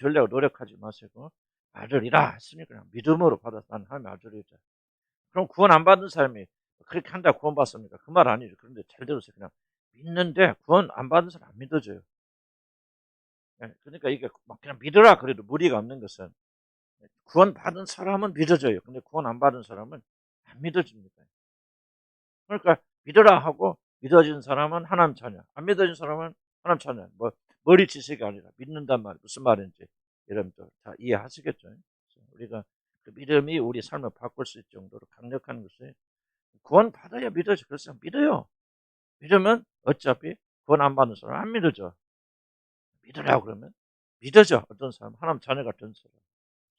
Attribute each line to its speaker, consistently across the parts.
Speaker 1: 되려고 노력하지 마시고 아들이라 했으니 그냥 믿음으로 받아서 나는 하나님의 아들이다. 그럼 구원 안 받은 사람이 그렇게 한다 구원 받습니까? 그 말 아니죠. 그런데 잘 들으세요. 그냥 믿는데 구원 안 받은 사람 안 믿어져요. 그러니까 이게 막 그냥 믿으라 그래도 무리가 없는 것은 구원 받은 사람은 믿어져요. 근데 구원 안 받은 사람은 안 믿어집니다. 그러니까 믿으라 하고 믿어진 사람은 하나님 자녀, 안 믿어진 사람은 하나님 자녀. 뭐 머리 지식이 아니라 믿는단 말 무슨 말인지 여러분들 다 이해하시겠죠? 우리가 그 믿음이 우리 삶을 바꿀 수 있을 정도로 강력한 것이 구원 받아야 믿어져. 그래서 믿어요. 믿으면 어차피 구원 안 받는 사람 안 믿어져. 믿으라고 그러면 믿어져. 어떤 사람 하나님 자녀 같은 사람.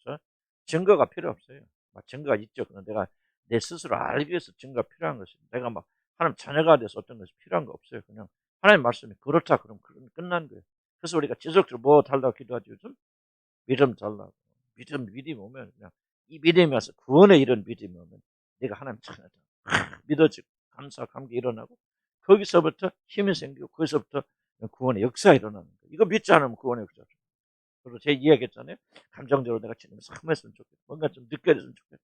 Speaker 1: 그래서 증거가 필요 없어요. 증거가 있죠. 그러나 내가 내 스스로 알기 위해서 증거가 필요한 것입니다. 내가 막 하나님 자녀가 돼서 어떤 것이 필요한 거 없어요. 그냥 하나님 말씀이 그렇다 그러면 끝난 거예요. 그래서 우리가 지속적으로 뭐 달라고 기도하죠. 요즘 믿음 달라고. 믿음이 오면 그냥 이 믿음이 와서 구원에 이런 믿음이 오면 내가 하나님 자녀다. 믿어지고 감사 감기 일어나고 거기서부터 힘이 생기고 거기서부터 구원의 역사가 일어나는 거예요. 이거 믿지 않으면 구원의 역사죠. 그리고 제 이야기했잖아요. 감정적으로 내가 주님을 삼했으면 좋겠다. 뭔가 좀 느껴졌으면 좋겠다.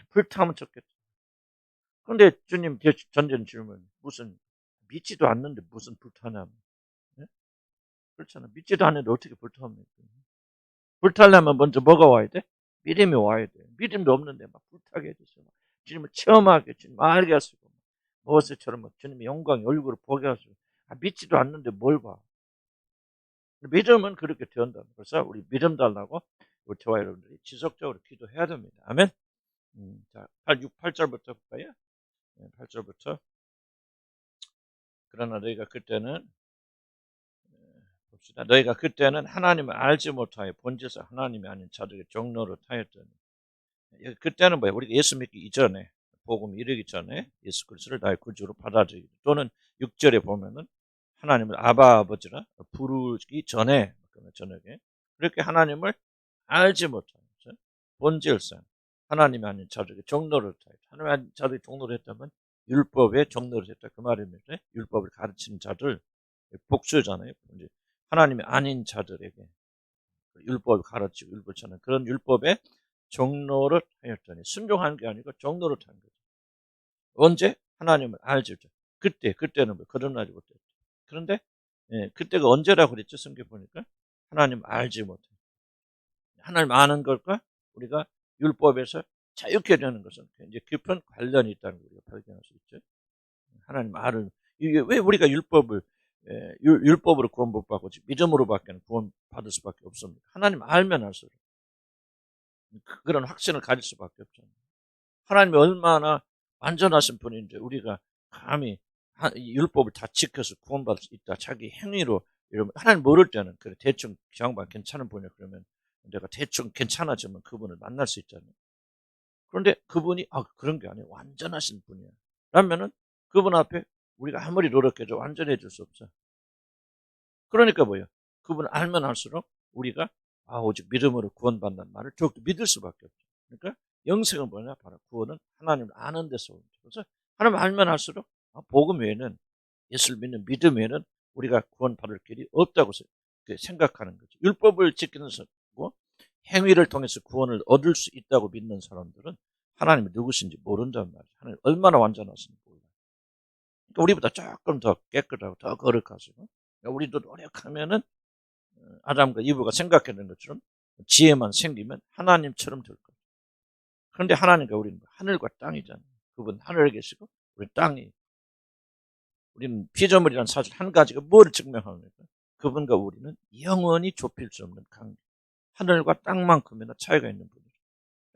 Speaker 1: 불타면 좋겠다. 그런데 주님 던진 질문 무슨 믿지도 않는데 무슨 불타냐. 네? 그렇잖아. 믿지도 않는데 어떻게 불타합니까? 불타려면 먼저 뭐가 와야 돼? 믿음이 와야 돼. 믿음도 없는데 막 불타게 해주세요. 주님을 체험하게 주님 알게 하시고 모세처럼 주님의 영광의 얼굴을 보게 하시고 믿지도 않는데 뭘 봐. 믿음은 그렇게 된다. 그래서 우리 믿음 달라고 우리 저와 여러분들이 지속적으로 기도해야 됩니다. 아멘. 자, 8절부터 볼까요? 8절부터. 그러나 너희가 그때는 봅시다. 너희가 그때는 하나님을 알지 못하여 본질상 하나님이 아닌 자들의 종로로 타였더니. 그때는 뭐야? 우리가 예수 믿기 이전에 복음 이르기 전에 예수 그리스도를 나의 구주로 받아들이기 또는 6절에 보면은 하나님을 아바 아버지라 부르기 전에 저녁에 그렇게 하나님을 알지 못하는 본질상 하나님이 아닌 자들에게 종로를 타요. 하나님이 아닌 자들에게 종로를 했다면 율법에 종로를 했다 그 말입니다. 율법을 가르치는 자들 복수잖아요. 하나님이 아닌 자들에게 율법을 가르치고 율법을 찾는 그런 율법에 종로를 하였더니 순종하는 게 아니고 종로를 타는 거죠. 언제? 하나님을 알죠. 그때는 뭐 거듭나지 못했죠. 그런데 그때가 언제라고 그랬죠? 성경 보니까 하나님 알지 못해. 하나님 아는 것과 우리가 율법에서 자유케 되는 것은 이제 깊은 관련이 있다는 걸 우리가 발견할 수 있죠. 하나님 알을 이게 왜 우리가 율법으로 구원 못 받고 믿음으로밖에 구원 받을 수밖에 없습니다. 하나님 알면 알수록 그런 확신을 가질 수밖에 없잖아요. 하나님이 얼마나 완전하신 분인데 우리가 감히 율법을 다 지켜서 구원받을 수 있다. 자기 행위로 이러면 하나님 모를 때는 그래 대충 양반 괜찮은 분이야 그러면 내가 대충 괜찮아지면 그분을 만날 수 있잖아요. 그런데 그분이 그런 게 아니에요. 완전하신 분이야. 그러면은 그분 앞에 우리가 아무리 노력해도 완전해질 수 없어. 그러니까 뭐예요? 그분을 알면 알수록 우리가 오직 믿음으로 구원받는 말을 더욱더 믿을 수밖에 없죠. 그러니까 영생은 뭐냐? 바로 구원은 하나님을 아는 데서 옵니다. 그래서 하나님 알면 할수록 복음 외에는 예수를 믿는 믿음 외에는 우리가 구원받을 길이 없다고 생각하는 거죠. 율법을 지키는 사람이고 행위를 통해서 구원을 얻을 수 있다고 믿는 사람들은 하나님이 누구신지 모른단 말이죠. 하나님 얼마나 완전하신지 몰라요. 그러니까 우리보다 조금 더 깨끗하고 더 거룩하시고 그러니까 우리도 노력하면은 아담과 이브가 생각했던 것처럼 지혜만 생기면 하나님처럼 될 거예요. 그런데 하나님과 우리는 하늘과 땅이잖아요. 그분 하늘에 계시고 우리 땅이. 우리는 피조물이라는 사실 한 가지가 뭐를 증명합니까? 그분과 우리는 영원히 좁힐 수 없는 관계. 하늘과 땅만큼이나 차이가 있는 분이죠.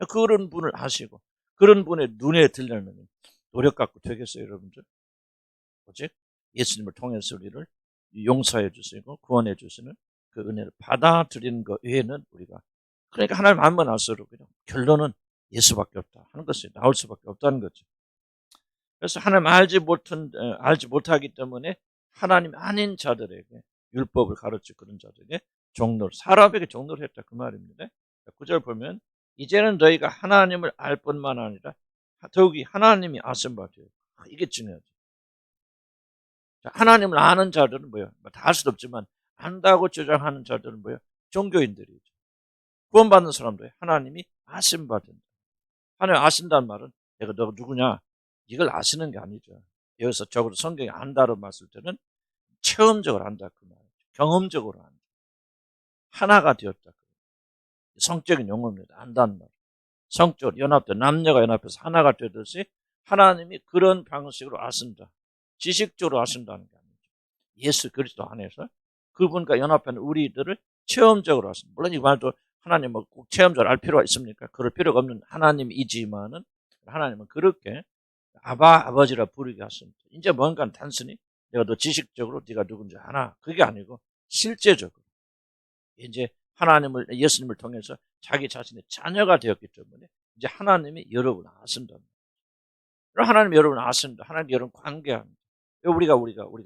Speaker 1: 그런 분을 아시고 그런 분의 눈에 들려면 노력 갖고 되겠어요, 여러분들? 오직 예수님을 통해서 우리를 용서해 주시고 구원해 주시는 그 은혜를 받아들이는 것 외에는 우리가 그러니까 하나님 알면 알수록 결론은 예수밖에 없다 하는 것이 나올 수밖에 없다는 거죠. 그래서 하나님 알지 못하기 때문에 하나님 아닌 자들에게 율법을 가르치고 그런 자들에게 사람에게 종로를 했다 그 말입니다. 9절 보면 이제는 너희가 하나님을 알 뿐만 아니라 더욱이 하나님이 아신 바 되어 이게 중요하죠. 하나님을 아는 자들은 뭐예요? 다 알 수도 없지만 안다고 주장하는 자들은 뭐예요? 종교인들이죠. 구원받는 사람들 하나님이 아심받은 자. 하나님 아신다는 말은 내가 너 누구냐 이걸 아시는 게 아니죠. 여기서 적어도 성경이 안다로 말쓸 때는 체험적으로 안다 그 말이죠. 경험적으로 안다. 하나가 되었다. 성적인 용어입니다. 안다는 말. 성적으로 연합돼 남녀가 연합해서 하나가 되듯이 하나님이 그런 방식으로 아신다. 지식적으로 아신다는 게 아니죠. 예수 그리스도 안에서 그분과 연합한 우리들을 체험적으로 아신다. 물론 이 말도 하나님 꼭 체험적으로 알 필요가 있습니까? 그럴 필요가 없는 하나님이지만은 하나님은 그렇게 아버지라 부르게 하십니다. 이제 뭔가 단순히 내가 너 지식적으로 네가 누군지 아나 그게 아니고 실제적으로 이제 하나님을 예수님을 통해서 자기 자신의 자녀가 되었기 때문에 이제 하나님이 여러분을 아신다. 하나님이 여러분을 아신다. 하나님이 여러분 관계합니다. 우리가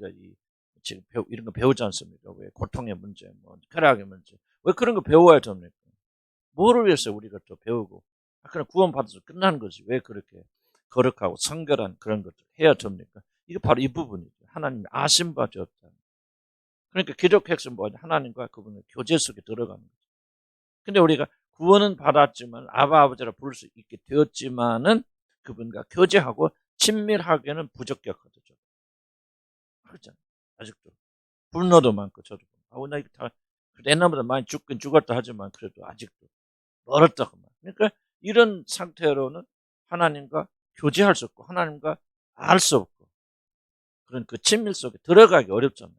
Speaker 1: 이 지금 이런 거 배우지 않습니까? 왜 고통의 문제, 뭐 쾌락의 문제, 왜 그런 거 배워야 됩니까? 뭐를 위해서 우리가 또 배우고 그냥 구원받아서 끝나는 거지. 왜 그렇게 거룩하고 성결한 그런 것들 해야 됩니까? 이게 바로 이 부분이죠. 하나님이 아신 바 없다. 그러니까 기독 핵심 뭐냐? 하나님과 그분의 교제 속에 들어가는 거죠. 근데 우리가 구원은 받았지만 아버지라 부를 수 있게 되었지만은 그분과 교제하고 친밀하게는 부적격하죠. 그렇잖아요. 아직도 분노도 많고 저도 나 이거 다 옛날보다 많이 죽긴 죽었다 하지만 그래도 아직도 멀었다. 그러니까 이런 상태로는 하나님과 교제할 수 없고 하나님과 알 수 없고 그런 그 친밀 속에 들어가기 어렵잖아요.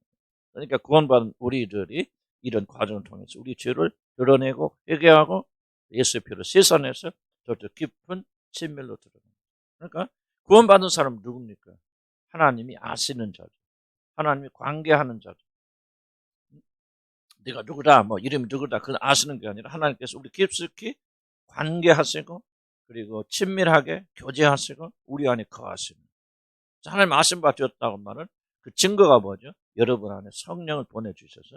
Speaker 1: 그러니까 구원받은 우리들이 이런 과정을 통해서 우리 죄를 드러내고 회개하고 예수의 피로 씻어내서 더 깊은 친밀로 들어갑니다. 그러니까 구원받은 사람은 누굽니까? 하나님이 아시는 자죠. 하나님이 관계하는 자죠. 네가 누구다, 뭐 이름이 누구다, 그걸 아시는 게 아니라 하나님께서 우리 깊숙이 관계하시고 그리고 친밀하게 교제하시고 우리 안에 거하시는. 하나님 아신 바 되었다고 말은 그 증거가 뭐죠? 여러분 안에 성령을 보내주셔서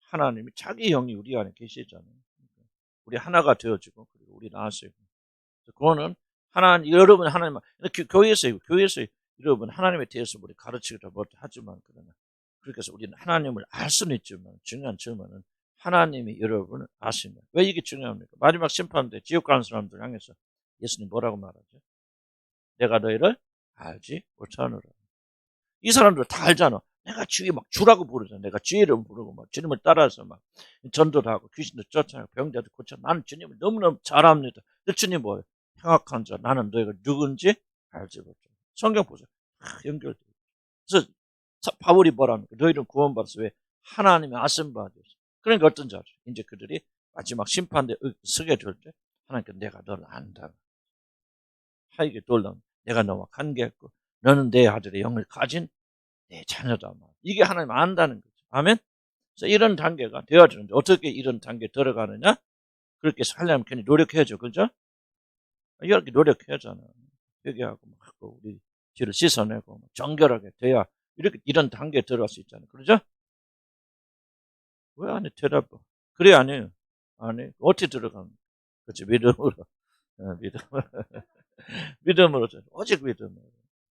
Speaker 1: 하나님이 자기 영이 우리 안에 계시잖아요. 우리 하나가 되어지고 그리고 우리 나아지고. 그거는 여러분 하나님 교회에서 여러분 하나님에 대해서 우리 가르치기도 뭐 하지만 그러나 그렇게 해서 우리는 하나님을 알 수는 있지만 중요한 점은 하나님이 여러분을 아시면 왜 이게 중요합니까? 마지막 심판 때 지옥 가는 사람들 향해서 예수님 뭐라고 말하죠? 내가 너희를 알지 못하노라. 이 사람들 다 알잖아. 내가 주의 막 주라고 부르잖아. 내가 주의 이름 부르고 막 주님을 따라서 막 전도도 하고 귀신도 쫓아내고 병자도 고쳐. 나는 주님을 너무너무 잘 압니다. 주님 뭐예요? 행악한 자 나는 너희가 누군지 알지 못해. 성경 보세요. 연결돼. 그래서 바울이 뭐랍니까? 너희는 구원받아서 왜 하나님이 아신 바 되었어. 그러니까 어떤 자죠? 이제 그들이 마지막 심판대 서게 될 때 하나님께 내가 너를 안다. 하이게 놀라운 내가 너와 관계했고 너는 내 아들의 영을 가진 내 자녀다. 이게 하나님 안다는 거죠. 아멘? 그래서 이런 단계가 되어지는데 어떻게 이런 단계에 들어가느냐? 그렇게 살려면 괜히 노력해야죠. 그죠? 이렇게 노력해야잖아. 회개하고 우리 죄를 씻어내고 정결하게 돼야 이런 단계에 들어갈 수 있잖아요. 그러죠? 왜 안 해? 대답. 그래, 안 해요. 안 해. 어떻게 들어가는 그렇지. 믿음으로. 믿음으로. 믿음으로. 오직 믿음으로.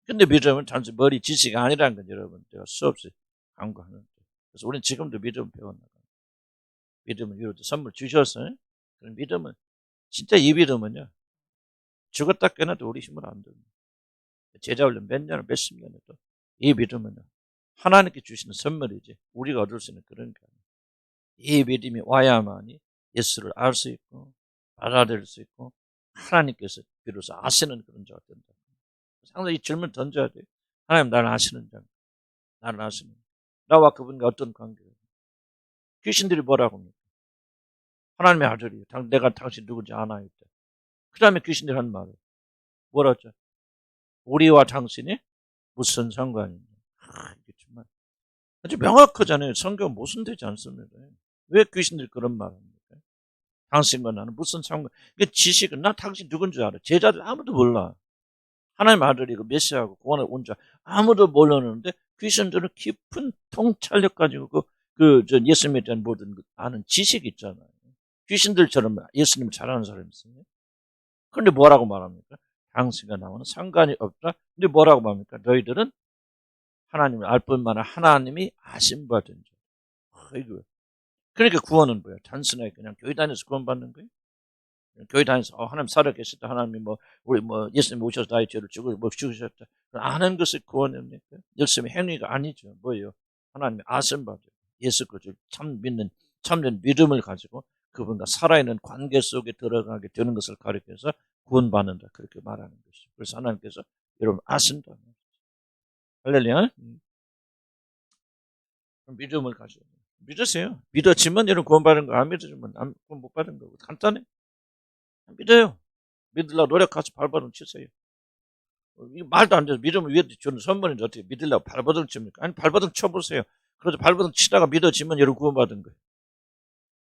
Speaker 1: 근데 믿음은 단지 머리 지식이 아니라는 건 여러분 제가 수없이 강조하는데 그래서 우리는 지금도 믿음 배워나가요. 믿음을 이루어서 선물 주셨어요. 그런 믿음은 진짜 이 믿음은요 죽었다 깨어나도 우리 힘을 안 됩니다. 제자 훈련 몇 년을 몇십 년을 또 이 믿음은요 하나님께 주시는 선물이지 우리가 얻을 수 있는 그런 게 아니에요. 이 믿음이 와야만이 예수를 알 수 있고 받아들일 수 있고 하나님께서 비로소 아시는 그런 자가 된다. 상당히 이 질문 던져야 돼요. 하나님 나를 아시는 자, 나를 아시는 나와 그분과 어떤 관계예요? 귀신들이 뭐라고 합니까? 하나님의 아들이에요. 내가 당신 누군지 아나요? 그 다음에 귀신들이 한 말을 뭐라 했죠? 우리와 당신이 무슨 상관이냐? 이게 정말 아주 명확하잖아요. 성경 모순되지 않습니다. 왜 귀신들이 그런 말을 합니까? 당신과 나는 무슨 상관? 이게 지식은 나 당신 누군지 알아. 제자들 아무도 몰라. 하나님의 아들이고 메시아고 구원에 온 자 아무도 모르는데 귀신들은 깊은 통찰력 가지고 예수님에 대한 모든 아는 지식이 있잖아요. 귀신들처럼 예수님을 잘 아는 사람이 있어요. 그런데 뭐라고 말합니까? 당신과 나와는 상관이 없다. 근데 뭐라고 말합니까? 너희들은 하나님을 알 뿐만 아니라 하나님이 아신 바 된 자. 그러니까 구원은 뭐예요? 단순하게 그냥 교회 다녀서 구원받는 거예요? 교회 다니면서 하나님 살아계시다. 하나님이 우리 예수님 오셔서 나의 죄를 죽으셨다. 아는 것이 구원입니까? 열심히 행위가 아니죠. 뭐예요? 하나님이 아심 받아요. 예수 그리스도를 참된 믿음을 가지고 그분과 살아있는 관계 속에 들어가게 되는 것을 가리켜서 구원받는다. 그렇게 말하는 것이죠. 그래서 하나님께서 여러분 아신다. 할렐루야. 믿음을 가져요. 믿으세요. 믿어지면 여러분 구원받은 거, 안 믿어지면 구원 못 받은 거고. 간단해. 믿어요. 믿으려고 노력해서 발버둥 치세요. 말도 안 돼서 믿음을 위해 주는 선물인데 어떻게 믿으려고 발버둥 칩니까? 아니, 발버둥 쳐보세요. 그래서 발버둥 치다가 믿어지면 여러분 구원받은 거예요.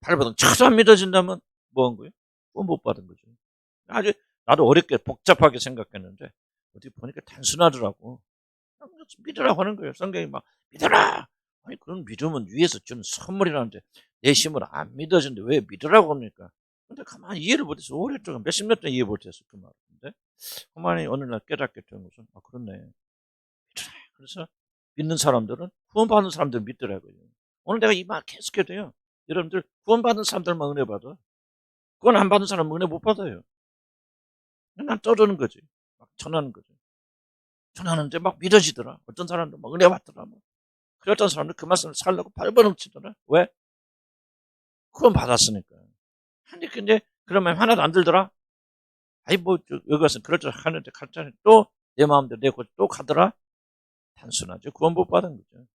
Speaker 1: 발버둥 쳐서 안 믿어진다면 뭐 한 거예요? 구원 못 받은 거죠. 아주 나도 어렵게 복잡하게 생각했는데 어떻게 보니까 단순하더라고. 믿으라고 하는 거예요. 성경이 막 믿어라. 아니, 그런 믿음은 위에서 주는 선물이라는데 내 힘으로 안 믿어지는데 왜 믿으라고 합니까? 근데 가만히 이해를 못해서 오랫동안 몇십 년 동안 이해 못했어 그 말인데 가만히 어느 날 깨닫게 된 것은 그렇네. 믿으라. 그래서 믿는 사람들은 구원받는 사람들은 믿더라고요. 오늘 내가 이 말 계속해도 돼요. 여러분들 구원받는 사람들만 은혜 받아. 구원 안 받는 사람은 은혜 못 받아요. 난 떠드는 거지. 막 전하는 거지. 전하는데 막 믿어지더라. 어떤 사람들 막 은혜 받더라. 그랬던 사람들 그 말씀을 살려고 발버둥 치더라. 왜? 구원 받았으니까. 아니, 근데 그러면 하나도 안 들더라? 아이, 여기 와서 그럴듯 하는데 갔잖아요. 또 내 마음대로 내 곳 또 가더라? 단순하죠. 구원 못 받은 거죠.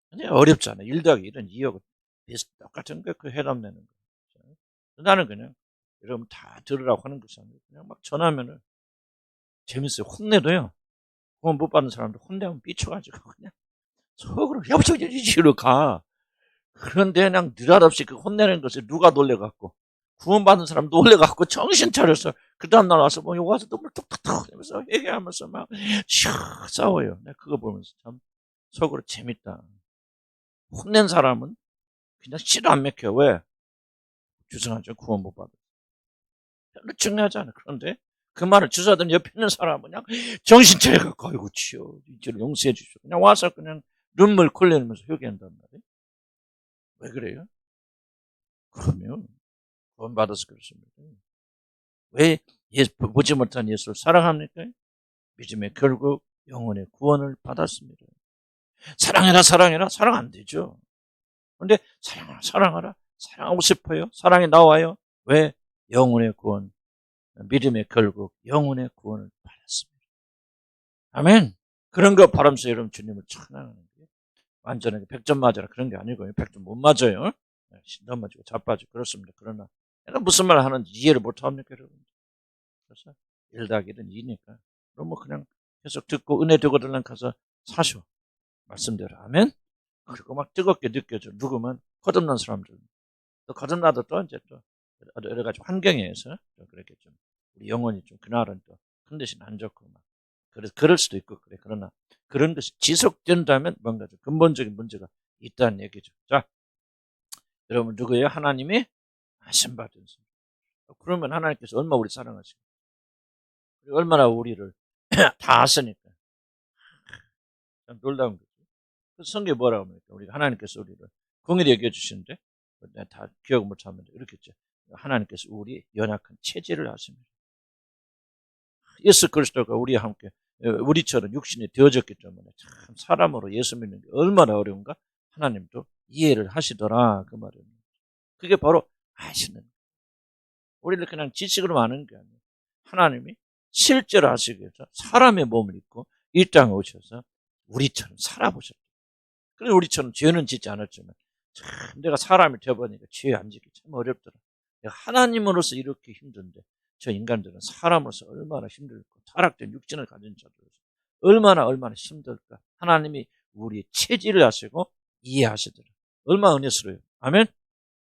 Speaker 1: 근데 어렵잖아. 1 더하기 1은 2하고 똑같은 거, 그 해답 내는 거. 나는 그냥 여러분 다 들으라고 하는 것이 아니고 그냥 막 전하면은 재밌어요. 혼내도요. 구원 못 받은 사람들 혼내면 삐쳐가지고 그냥 속으로 여보저저저로 가. 그런데 그냥 느닷없이 그 혼내는 것에 누가 놀래갖고 구원받은 사람 놀래갖고 정신 차려서 그 다음날 와서 여기 와서 눈물 뚝뚝뚝 하면서 얘기하면서 막 싸워요. 내가 그거 보면서 참 속으로 재밌다. 혼낸 사람은 그냥 씨도 안 맥혀. 왜? 주성하죠. 구원 못 받아. 별로 중요하지 않아. 그런데 그 말을 주사든 옆에 있는 사람은 그냥 정신 차려갖고 아이고 치여 이제를 용서해 주시오. 그냥 와서 그냥 눈물 콜내면서 회개한단 말이에요. 왜 그래요? 그러면 구원 받아서 그렇습니다. 왜 보지 못한 예수를 사랑합니까? 믿음의 결국 영혼의 구원을 받았습니다. 사랑해라 사랑해라 사랑 안 되죠. 그런데 사랑하라 사랑하라 사랑하고 싶어요. 사랑이 나와요. 왜? 영혼의 구원, 믿음의 결국 영혼의 구원을 받았습니다. 아멘. 그런 거 바라면서 여러분 주님을 찬양하는 게 완전하게 100점 맞아라 그런 게 아니고요. 100점 못 맞아요. 넘어지고 자빠지고 그렇습니다. 그러나 내가 무슨 말 하는지 이해를 못합니까 여러분? 그래서 1 더하기 1은 2니까 그럼 그냥 계속 듣고 은혜 되거든 가서 사셔. 말씀대로. 아멘. 그리고 막 뜨겁게 느껴져. 누구면 거듭난 사람들. 또 거듭나도 또 이제 또 여러 가지 환경에 의해서 그렇게 좀 우리 영혼이 좀 그날은 또 컨디션 안 좋고 막 그래서 그럴 수도 있고 그래. 그러나 그런 것이 지속된다면 뭔가 좀 근본적인 문제가 있다는 얘기죠. 자, 여러분 누구예요? 하나님이 하신받은 분. 그러면 하나님께서 얼마나 우리 사랑하시고 얼마나 우리를 다 아시니까 참 놀라운 거죠. 그래서 성경에 뭐라고 합니까? 우리가 하나님께서 우리를 공의를 얘기해 주시는데 다 기억 못하면 이렇게 했죠. 하나님께서 우리 연약한 체질을 아십니다. 예수 그리스도가 우리와 함께 우리처럼 육신이 되어졌기 때문에 참 사람으로 예수 믿는 게 얼마나 어려운가 하나님도 이해를 하시더라 그 말입니다. 그게 바로 아시는 거예요. 우리를 그냥 지식으로 아는 게 아니에요. 하나님이 실제로 아시기 위해서 사람의 몸을 입고 이 땅에 오셔서 우리처럼 살아보셨다. 그래서 우리처럼 죄는 짓지 않았지만 참 내가 사람이 되어보니까 죄 안 짓기 참 어렵더라. 내가 하나님으로서 이렇게 힘든데 저 인간들은 사람으로서 얼마나 힘들고 타락된 육신을 가진 자들로서 얼마나 힘들까. 하나님이 우리의 체질을 아시고 이해하시더라. 얼마나 은혜스러워요. 아멘.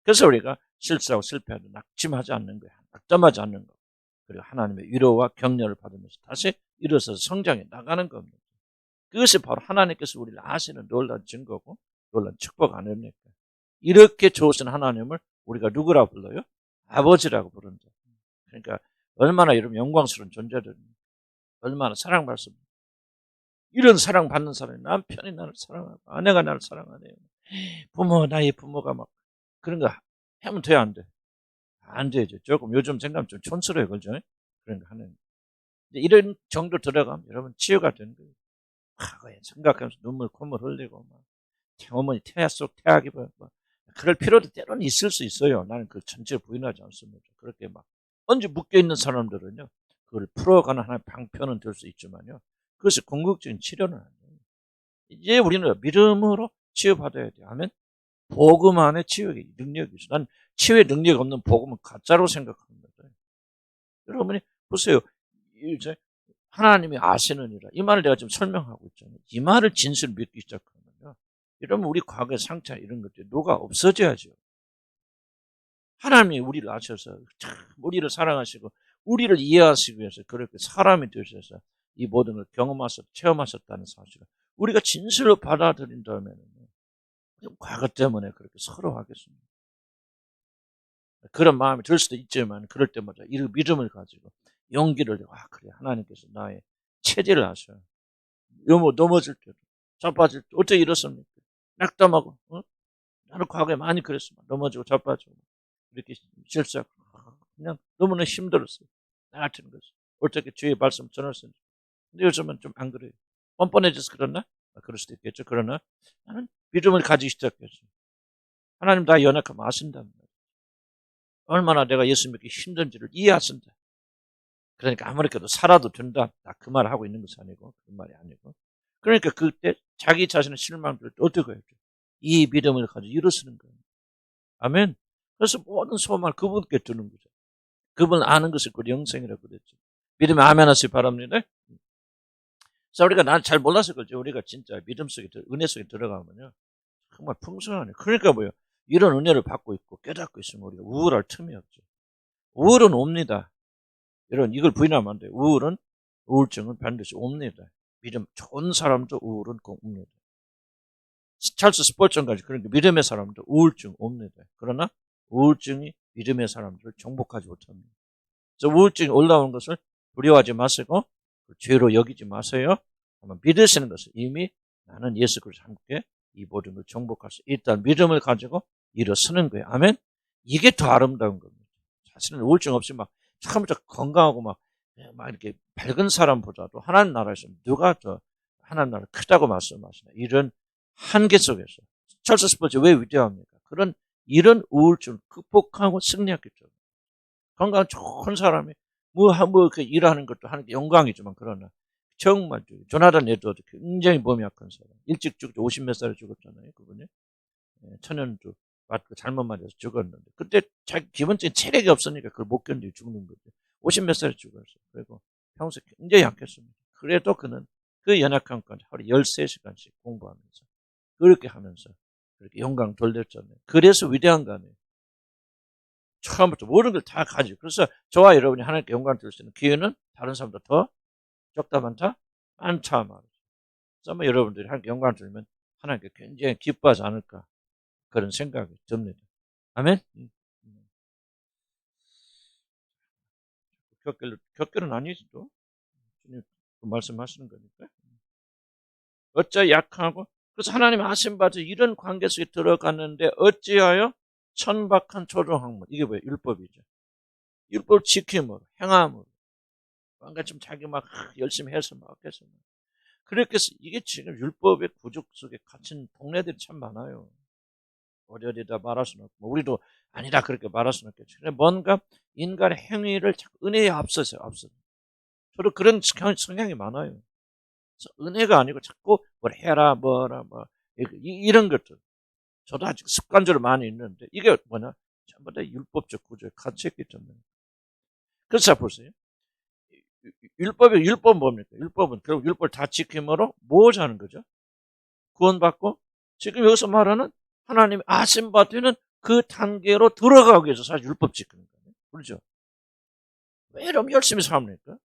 Speaker 1: 그래서 우리가 실수하고 실패하도 낙심하지 않는 거야. 낙담하지 않는 거. 그리고 하나님의 위로와 격려를 받으면서 다시 일어서서 성장해 나가는 겁니다. 그것이 바로 하나님께서 우리를 아시는 놀라운 증거고 놀라운 축복 아닙니까? 이렇게 좋으신 하나님을 우리가 누구라고 불러요? 아버지라고 부른다. 그러니까 얼마나 여러분 영광스러운 존재들입니까? 얼마나 사랑받습니다. 이런 사랑받는 사람이 남편이 나를 사랑하고 아내가 나를 사랑하네요. 나의 부모가 막 그런 거 하면 돼, 안 돼? 안 되죠. 조금 요즘 생각하면 좀 촌스러워요, 그죠? 그런 거 하는. 이런 정도 들어가면 여러분 치유가 되는 거예요. 과거에 생각하면서 눈물 콧물 흘리고 막 어머니 태아 속 태아기 뭐 그럴 필요도 때로는 있을 수 있어요. 나는 그 전체를 부인하지 않습니다. 그렇게 막 언제 묶여 있는 사람들은요, 그걸 풀어가는 하나의 방편은 될 수 있지만요, 그것이 궁극적인 치료는 아니에요. 이제 우리는 믿음으로 치유받아야 돼요. 아멘. 복음 안에 치유의 능력이 있어. 난 치유의 능력이 없는 복음은 가짜로 생각합니다. 여러분이 보세요. 이제 하나님이 아시느니라. 이 말을 내가 지금 설명하고 있잖아요. 이 말을 진실을 믿기 시작하면요, 이러면 우리 과거의 상처 이런 것들이 누가 없어져야죠. 하나님이 우리를 아셔서 참 우리를 사랑하시고 우리를 이해하시기 위해서 그렇게 사람이 되셔서 이 모든 걸 체험하셨다는 사실을 우리가 진실로 받아들인다면 과거 때문에 그렇게 서로 하겠습니다. 그런 마음이 들 수도 있지만 그럴 때마다 이 믿음을 가지고 용기를 내고, 그래, 하나님께서 나의 체질을 아셔. 넘어질 때도 자빠질 때 어떻게 이렇습니까? 낙담하고, 나는 과거에 많이 그랬습니다. 넘어지고 자빠지고 이렇게 실수하고 그냥 너무나 힘들었어요. 나 같은 것이 어떻게 주의 말씀 전했는지. 근데 요즘은 좀 안 그래요. 뻔뻔해져서 그러나? 그럴 수도 있겠죠. 그러나 나는 믿음을 가지기 시작했어요. 하나님 다 연약하면 아신답니다. 얼마나 내가 예수 믿기 힘든지를 이해하신다. 그러니까 아무렇게도 살아도 된다. 그 말을 하고 있는 것이 아니고, 그 말이 아니고. 그러니까 그때 자기 자신의 실망들을 어떻게 해야 돼? 이 믿음을 가지고 일어서는 거예요. 아멘. 그래서 모든 소망을 그분께 두는 거죠. 그분 아는 것을 그 영생이라고 그랬죠. 믿음에 아멘 하시기 바랍니다. 그래서 우리가 난 잘 몰라서 그렇죠. 우리가 진짜 믿음 속에, 은혜 속에 들어가면요, 정말 풍성하네. 그러니까 뭐요? 이런 은혜를 받고 있고 깨닫고 있으면 우리가 우울할 틈이 없죠. 우울은 옵니다. 여러분, 이걸 부인하면 안 돼요. 우울증은 반드시 옵니다. 믿음 좋은 사람도 우울은 꼭 옵니다. 찰스 스포츠까지 그러니까 믿음의 사람도 우울증 옵니다. 그러나 우울증이 믿음의 사람들을 정복하지 못합니다. 그래서 우울증이 올라오는 것을 두려워하지 마시고 죄로 여기지 마세요. 한번 믿으시는 것을 이미 나는 예수 그리스도와 함께 이 모든 걸 정복할 수 있다는 믿음을 가지고 일어서는 거예요. 아멘. 이게 더 아름다운 겁니다. 사실은 우울증 없이 막 처음부터 건강하고 막 이렇게 밝은 사람보다도 하나님 나라에서 누가 더 하나님 나라 크다고 말씀하시나, 이런 한계 속에서 찰스 스포츠 왜 위대합니까? 이런 우울증을 극복하고 승리했기 때문에. 건강 좋은 사람이 그 일하는 것도 하는 게 영광이지만, 그러나 정말 조나단 에드워드 굉장히 몸이 약한 사람, 일찍 죽죠. 50몇 살에 죽었잖아요, 그분이. 천연두 맞고 잘못 맞아서 죽었는데, 그때 자기 기본적인 체력이 없으니까 그걸 못 견디고 죽는 거죠. 50몇 살에 죽었어요. 그리고 평소에 굉장히 약했습니다. 그래도 그는 그 연약함까지 하루 13시간씩 공부하면서 그렇게 하면서 그렇게 영광 돌렸잖아요. 그래서 위대한 거 아니에요. 처음부터 모든 걸 다 가지고. 그래서 저와 여러분이 하나님께 영광 돌릴 수 있는 기회는 다른 사람보다 더 적다 많다? 많다 말이죠. 그래서 여러분들이 하나님께 영광 돌리면 하나님께 굉장히 기뻐하지 않을까, 그런 생각이 듭니다. 아멘. 격결은 아니지도 주님 말씀하시는 거니까. 어찌 약하고, 그래서 하나님 하신 바지 이런 관계 속에 들어갔는데 어찌하여 천박한 조종학문, 이게 뭐예요? 율법이죠. 율법 지킴으로, 행함으로, 뭔가 좀 자기 막 열심히 해서 막 해서. 그렇게 해서 이게 지금 율법의 구조 속에 갇힌 동네들이 참 많아요. 어디다 말할 수는 없고, 우리도 아니다 그렇게 말할 수는 없겠죠. 뭔가 인간의 행위를 자꾸 은혜에 앞서서. 저도 그런 성향이 많아요. 은혜가 아니고 자꾸 뭘 해라 뭐라 이런 것들. 저도 아직 습관적으로 많이 있는데, 이게 뭐냐? 전부 다 율법적 구조에 갇혀있기 때문에. 그래서 보세요. 율법은 뭡니까? 율법은 결국 율법을 다 지킴으로 무엇을 하는 거죠? 구원받고, 지금 여기서 말하는 하나님이 아신 바 되는 그 단계로 들어가기 위해서 사실 율법 지키는 거예요. 그렇죠? 왜 이러면 열심히 삽니까?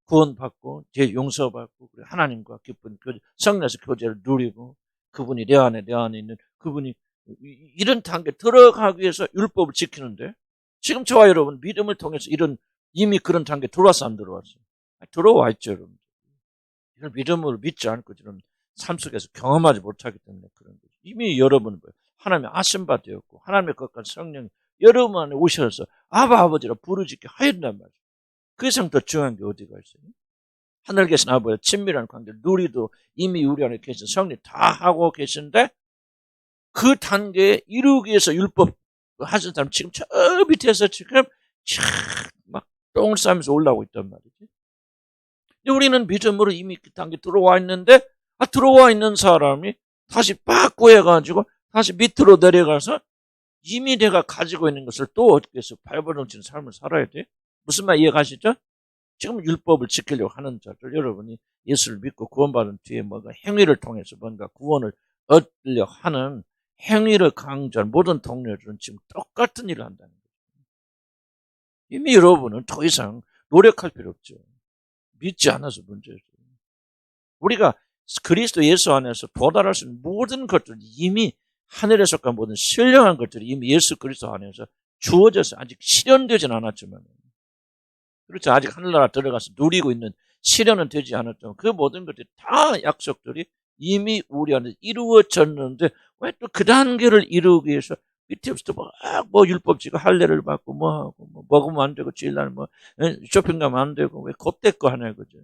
Speaker 1: 구원받고, 죄 용서받고, 하나님과 깊은 성령에서 교제를 누리고, 그분이 내 안에 있는 그분이 이런 단계 들어가기 위해서 율법을 지키는데, 지금 저와 여러분 믿음을 통해서 이미 그런 단계 들어왔어, 안 들어왔어? 들어와 있죠, 여러분. 이런 믿음을 믿지 않고 지금 삶 속에서 경험하지 못하기 때문에 그런 거죠. 이미 여러분은 하나님의 아심바 되었고 하나님의 것과 성령이 여러분 안에 오셔서 아버지라 부르짖게 하였단 말이에요. 그 이상 더 중요한 게 어디가 있어요? 하늘 계신 아버지와 친밀한 관계를 누리도 이미 우리 안에 계신 성령 다 하고 계신데 그 단계에 이루기 위해서 율법 하신 사람 지금 저 밑에서 지금 막 똥을 싸면서 올라오고 있단 말이지. 우리는 믿음으로 이미 그 단계 들어와 있는데 들어와 있는 사람이 다시 바꾸해가지고 다시 밑으로 내려가서 이미 내가 가지고 있는 것을 또 어떻게 해서 발버둥치는 삶을 살아야 돼? 무슨 말 이해가시죠? 지금 율법을 지키려고 하는 자들, 여러분이 예수를 믿고 구원받은 뒤에 뭔가 행위를 통해서 뭔가 구원을 얻으려 하는 행위를 강조한 모든 동료들은 지금 똑같은 일을 한다는 거예요. 이미 여러분은 더 이상 노력할 필요 없죠. 믿지 않아서 문제죠. 우리가 그리스도 예수 안에서 도달할 수 있는 모든 것들이 이미 하늘에서까 모든 신령한 것들이 이미 예수 그리스도 안에서 주어져서 아직 실현되진 않았지만, 그렇죠. 아직 하늘나라 들어가서 누리고 있는 실현은 되지 않았지만 그 모든 것들이 다 약속들이 이미 우리 안에 이루어졌는데 왜 또 그 단계를 이루기 위해서 밑에부터 뭐 율법 지고 할례를 받고 뭐 하고 뭐 먹으면 안 되고 주일날 뭐 쇼핑 가면 안 되고 왜 그때 거 하냐 그죠?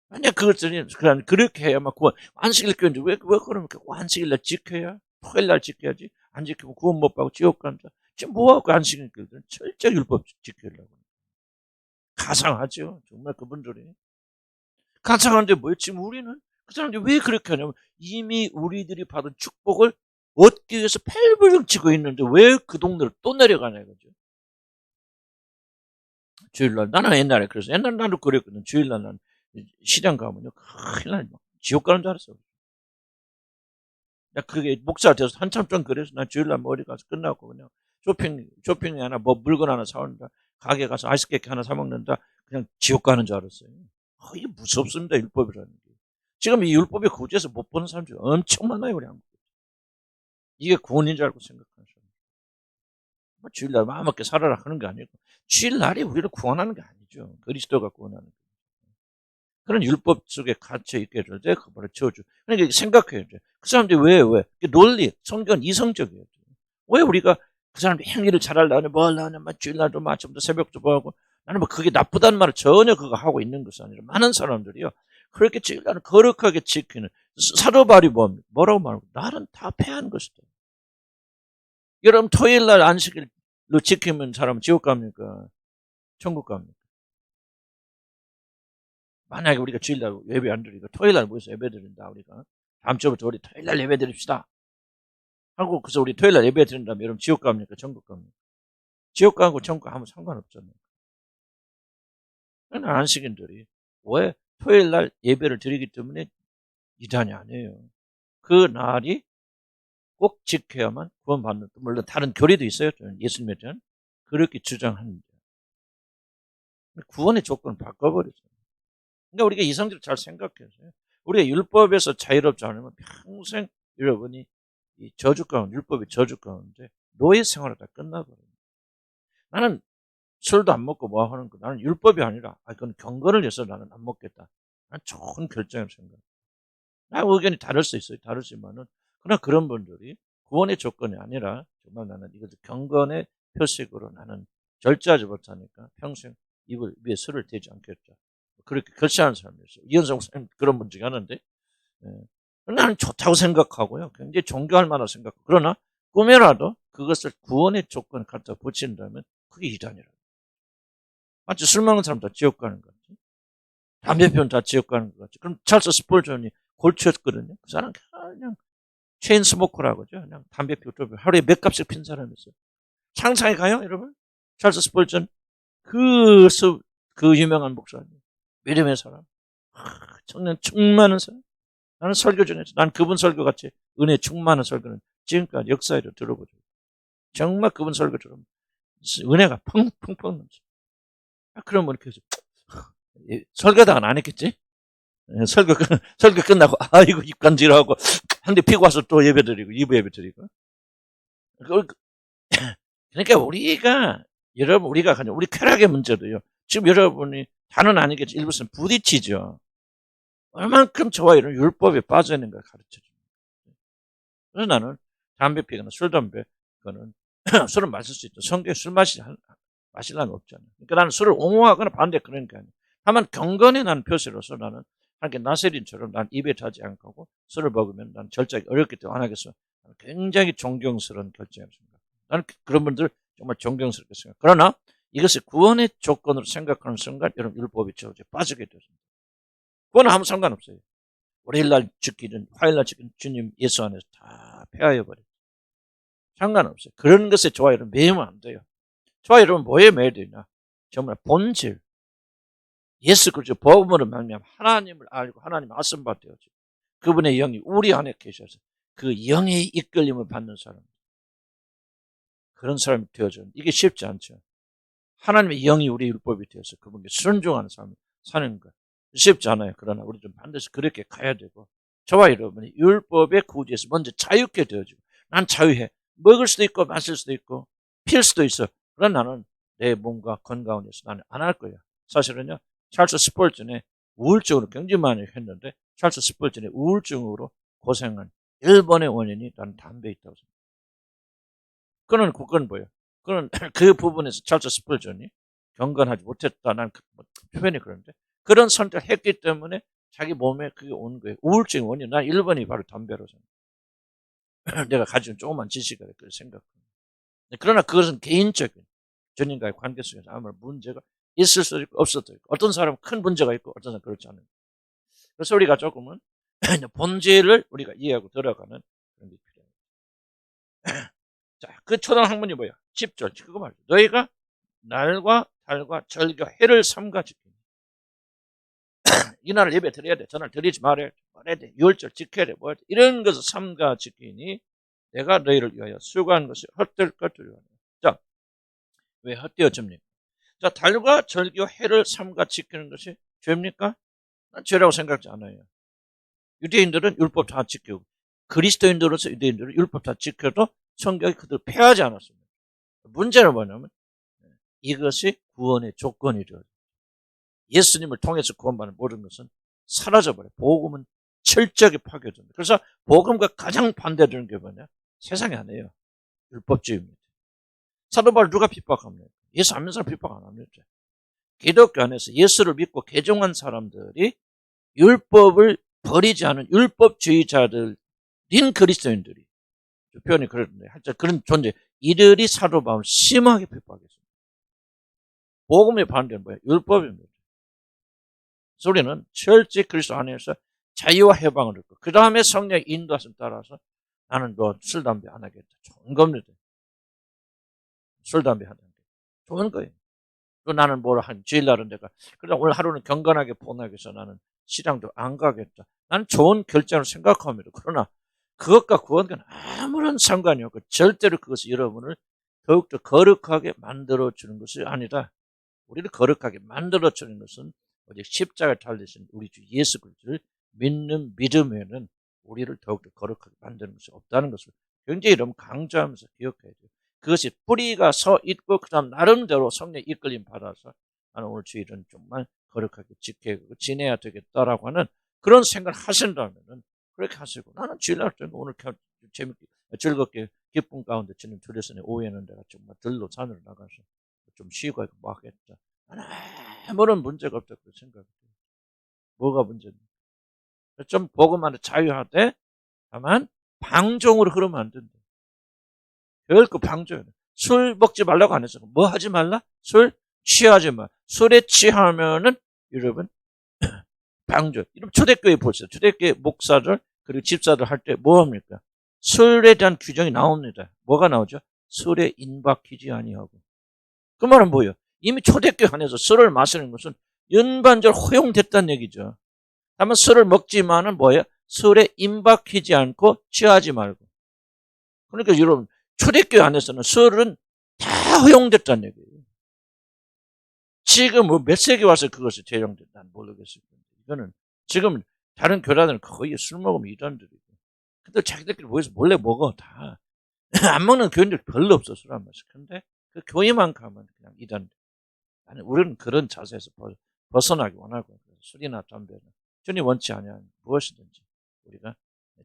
Speaker 1: 만약 그것들이 그냥 그렇게 해야만 구원 안식일 교인데 왜 그러면 안식일날 지켜야 토요일날 지켜야지 안 지키면 구원 못 받고 지옥 간다. 지금 뭐하고 안식일 교인들은 철저히 율법 지키려고 가상하죠. 정말 그분들이 가상한데 뭐예요? 지금 우리는 그 사람들이 왜 그렇게 하냐면 이미 우리들이 받은 축복을 얻기 위해서 펠불령 치고 있는데 왜 그 동네를 또 내려가냐 이거죠. 주일날 나는 옛날에 그래서 옛날 나도 그랬거든. 주일날 난 시장 가면요 큰일 나 지옥 가는 줄 알았어. 나 그게 목사 돼서 한참 좀 그래서 난 주일날 머리 가서 끝나고 그냥 쇼핑 하나 뭐 물건 하나 사온다. 가게 가서 아이스케이크 하나 사 먹는다. 그냥 지옥 가는 줄 알았어요. 이게 무섭습니다. 율법이라는 게. 지금 이 율법에 구제해서 못 보는 사람들이 엄청 많아요. 우리 한국에. 이게 구원인 줄 알고 생각하는 사람. 뭐 주일날 마음먹게 살아라 하는 게 아니고 주일날이 우리를 구원하는 게 아니죠. 그리스도가 구원하는 게. 그런 율법 속에 갇혀 있게 될 때 그거를 저주. 그러니까 생각해야 돼. 그 사람들이 왜? 논리, 성경 이성적이에요. 왜 우리가 그 사람들이 행위를 잘하려면 뭘 하냐면 주일날도 아침부터 새벽도 보고 나는 뭐 그게 나쁘다는 말을 전혀 그거 하고 있는 것이 아니라 많은 사람들이요. 그렇게 주일날은 거룩하게 지키는 사도 바울이 뭐라고 말하고 나는 다 패한 것이다. 여러분 토요일날 안식일로 지키면 사람은 지옥 갑니까? 천국 갑니까? 만약에 우리가 주일날 예배 안 드리고 토요일날 모여서 예배 드린다 우리가 다음 주부터 우리 토요일날 예배 드립시다 하고 그래서 우리 토요일날 예배 드린다면 여러분 지옥 갑니까? 천국 갑니까? 지옥 가고 천국 가면 상관없잖아요. 안식인들이 왜 토요일날 예배를 드리기 때문에 이단이 아니에요. 그 날이 꼭 지켜야만 구원받는, 물론 다른 교리도 있어요. 예수님에 대한 그렇게 주장하는데 구원의 조건을 바꿔버리죠. 그러니까 우리가 이성적으로 잘 생각해서요. 우리가 율법에서 자유롭지 않으면 평생 여러분이 이 저주 가운데, 율법의 저주 가운데 노예 생활을 다 끝나버려요. 나는 술도 안 먹고 뭐 하는 거, 나는 율법이 아니라, 그건 경건을 위해서 나는 안 먹겠다. 난 좋은 결정을 생각해요. 나 의견이 다를 수 있어요. 다르지만은, 그러나 그런 분들이 구원의 조건이 아니라, 정말 나는 이것을 경건의 표식으로 나는 절제하지 못하니까 평생 입을 위에 술을 대지 않겠다. 그렇게 결심하는 사람이 있어요. 이현성 목사님 그런 분 중에 하나인데, 나는 좋다고 생각하고요. 굉장히 존경할 만하다고 생각하고. 그러나 꿈에라도 그것을 구원의 조건을 갖다 붙인다면 그게 이단이라고. 마치 술 먹는 사람 다 지옥 가는 것 같지. 담배 피우는 다 지옥 가는 것 같지. 그럼 찰스 스폴전이 골치였거든요. 그 사람 그냥 체인 스모커라고 하죠. 그냥 담배 피우고 하루에 몇 값씩 핀 사람이 있어요. 상상해 가요, 여러분? 찰스 스폴전 그 유명한 목사님. 믿음의 사람. 청년 충만한 사람. 나는 설교 중에서 난 그분 설교 같이 은혜 충만한 설교는 지금까지 역사에도 들어보죠. 정말 그분 설교 들으면 은혜가 펑펑펑 넘쳐. 그러면 이렇게 설교다가 안 했겠지? 설교 끝나고 아이고 입간질하고 한 대 피고 와서 또 예배드리고 2부 예배드리고. 그러니까 우리가 그냥 우리 쾌락의 문제도요. 지금 여러분이 다는 아니겠지. 일부는 부딪히죠. 얼만큼 저와 이런 율법에 빠져 있는 걸 가르쳐줍니다. 그래서 나는 담배 피거나 술, 담배, 그거는 술은 마실 수 있죠. 성경에 술 마시려면 없잖아요. 그러니까 나는 술을 옹호하거나 반대 그런 게 아니에요. 다만 경건에 나는 표시로서 나는 하게 나세린처럼 난 입에 타지 않고 술을 먹으면 난 절제하기 어렵기 때문에 안 하겠어. 굉장히 존경스러운 결정이었습니다. 나는 그런 분들 정말 존경스럽게 생각해요. 그러나 이것을 구원의 조건으로 생각하는 순간 여러분 율법이 저에 빠지게 되었습니다. 그건 아무 상관없어요. 월요일날 지키든 화요일날 지키든 주님 예수 안에서 다 폐하여버려요. 상관없어요. 그런 것에 좋아요를 매우면 안 돼요. 좋아요는 뭐에 매야 되냐? 정말 본질. 예수 그리스도 복음으로 말미암아 하나님을 알고 하나님 아심받 되어지고 그분의 영이 우리 안에 계셔서 그 영의 이끌림을 받는 사람. 그런 사람이 되어져. 이게 쉽지 않죠. 하나님의 영이 우리 율법이 되어서 그분께 순종하는 삶을 사는 것. 쉽지 않아요. 그러나 우리 좀 반드시 그렇게 가야 되고 저와 여러분이 율법의 구제에서 먼저 자유케 되어지고 난 자유해. 먹을 수도 있고 마실 수도 있고 필 수도 있어. 그러나 나는 내 몸과 건강을 위해서 나는 안 할 거야. 사실은요. 찰스 스펄전에 우울증으로 굉장히 많이 했는데 찰스 스펄전에 우울증으로 고생한 1번의 원인이 나는 담배에 있다고 생각해요. 그건 뭐예요? 그건 그 부분에서 찰스 스펄전이 경건하지 못했다. 난 표현이 그런데 그런 선택을 했기 때문에 자기 몸에 그게 온 거예요. 우울증의 원인. 난 1번이 바로 담배로 생각해요. 내가 가진 조그만 지식을 그렇게 생각해요. 그러나 그것은 개인적인 주님과의 관계 속에서 아무런 문제가 있을 수도 있고 없을 수도 있고 어떤 사람은 큰 문제가 있고 어떤 사람은 그렇지 않아요. 그래서 우리가 조금은 본질을 우리가 이해하고 들어가는 그런 게 필요해요. 자, 그 초등학문이 뭐야? 10절 그거 말이야. 너희가 날과 달과 절기 해를 삼가 지키니 이날을 예배 드려야 돼. 전날 드리지 말아야 돼. 6월절 지켜야 돼. 뭐 이런 것을 삼가 지키니 내가 너희를 위하여 수고한 것이 헛될 것들이 아니야. 자, 왜 헛되어집니까? 자, 달과 절기와 해를 삼가 지키는 것이 죄입니까? 난 죄라고 생각하지 않아요. 유대인들은 율법 다 지키고 그리스도인들로서 유대인들은 율법 다 지켜도 성경이 그들 폐하지 않았습니다. 문제는 뭐냐면 이것이 구원의 조건이죠. 예수님을 통해서 구원받는 모든 것은 사라져버려요. 복음은 철저하게 파괴됩니다. 그래서 복음과 가장 반대되는 게 뭐냐? 세상이 아니에요. 율법주의입니다. 사도 바울 누가 핍박합니까? 예수 안 믿는 사람 핍박 안 합니다. 기독교 안에서 예수를 믿고 개종한 사람들이 율법을 버리지 않은 율법주의자들인 그리스도인들이 표현이 그랬는데 하여튼 그런 존재 이들이 사도 바울을 심하게 핍박했습니다. 복음의 반대는 뭐예요? 율법입니다. 우리는 철저히 그리스도 안에서 자유와 해방을 얻고 그 다음에 성령의 인도하심 따라서 나는 너 술, 담배 안 하겠다. 좋은 겁니다. 술, 담배 안 하겠다. 좋은 거예요. 또 나는 뭐라 한 주일날은 내가 그래 오늘 하루는 경건하게 보내기 위해서 나는 시장도 안 가겠다. 나는 좋은 결정을 생각합니다. 그러나 그것과 구원과는 아무런 상관이 없고 절대로 그것이 여러분을 더욱더 거룩하게 만들어주는 것이 아니라 우리를 거룩하게 만들어주는 것은 오직 십자가를 달리신 우리 주 예수 그리스도를 믿는 믿음에는 우리를 더욱더 거룩하게 만드는 것이 없다는 것을 굉장히 너무 강조하면서 기억해야 돼요. 그것이 뿌리가 서 있고 그 다음 나름대로 성령의 이끌림 받아서 나는 오늘 주일은 정말 거룩하게 지내야 되겠다라고 하는 그런 생각을 하신다면 그렇게 하시고 나는 주일날 오늘 재밌게 즐겁게 기쁨 가운데 지는 주례선에 오후에는 내가 정말 들로 산으로 나가서 좀 쉬고 뭐 하겠다. 아무런 문제가 없다고 생각해요. 뭐가 문제입니까? 좀 복음만에 자유하되 다만 방종으로 흐르면 안 된다. 결코 방종이에요. 술 먹지 말라고 안 했어. 뭐 하지 말라? 술 취하지 마. 술에 취하면은 여러분 방종. 이런 초대교회 보세요. 초대교회 목사들 그리고 집사들 할 때 뭐 합니까? 술에 대한 규정이 나옵니다. 뭐가 나오죠? 술에 인박히지 아니하고. 그 말은 뭐예요? 이미 초대교회 안에서 술을 마시는 것은 연반적으로 허용됐다는 얘기죠. 다만 술을 먹지만은 뭐예요? 술에 임박히지 않고 취하지 말고. 그러니까 여러분 초대교회 안에서는 술은 다 허용됐다는 얘기예요. 지금 뭐 몇 세기 와서 그것이 제정됐다 난 모르겠어요. 이거는 지금 다른 교단들은 거의 술 먹으면 이단들이고. 근데 자기들끼리 모여서 몰래 먹어 다. 안 먹는 교인들 별로 없어 술 안 마셔. 근데 그 교회만 가면 그냥 이단들. 아니 우리는 그런 자세에서 벗어나기 원하고 술이나 담배는 주님 원치 아니하는 무엇이든지 우리가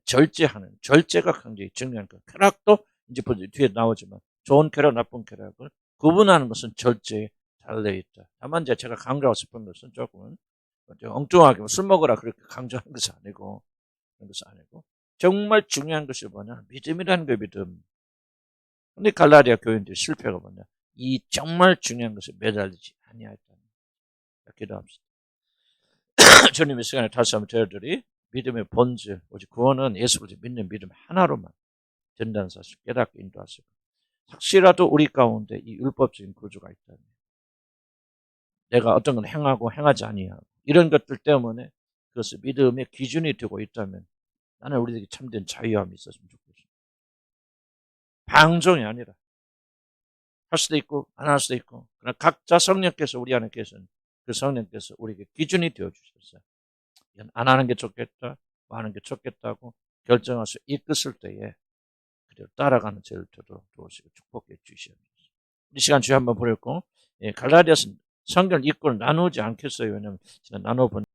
Speaker 1: 절제가 굉장히 중요한 거예요. 쾌락도 이제 뒤에 나오지만 좋은 쾌락, 나쁜 쾌락을 구분하는 것은 절제에 달려 있다. 다만 이제 제가 강조하고 싶은 것은 조금 엉뚱하게 술 먹으라 그렇게 강조하는 것이 아니고 그런 것이 아니고 정말 중요한 것이 뭐냐? 믿음이라는 거 믿음. 근데 갈라디아 교인들의 실패가 뭐냐? 이 정말 중요한 것에 매달리지 아니하였다는 기도합시다. 주님의 시간에 다시 한번 저희들이 믿음의 본질, 오직 구원은 예수 그리스도 믿는 믿음 하나로만 된다는 사실 깨닫게 인도하시고 혹시라도 우리 가운데 이 율법적인 구조가 있다면 내가 어떤 걸 행하고 행하지 아니하고 이런 것들 때문에 그것을 믿음의 기준이 되고 있다면 나는 우리에게 참된 자유함이 있었으면 좋겠습니다. 방종이 아니라 할 수도 있고 안 할 수도 있고 그러나 각자 성령께서 우리 안에 계신 그 성령께서 우리에게 기준이 되어주셨어요. 이건 안 하는 게 좋겠다, 뭐 하는 게 좋겠다고 결정해서 이끌 때에 그대로 따라가는 죄를 도우시고 축복해 주시옵소서. 이 시간 주여 한번 보냈고 갈라디아서 성경 읽고는 나누지 않겠어요. 왜냐하면 제가 나눠본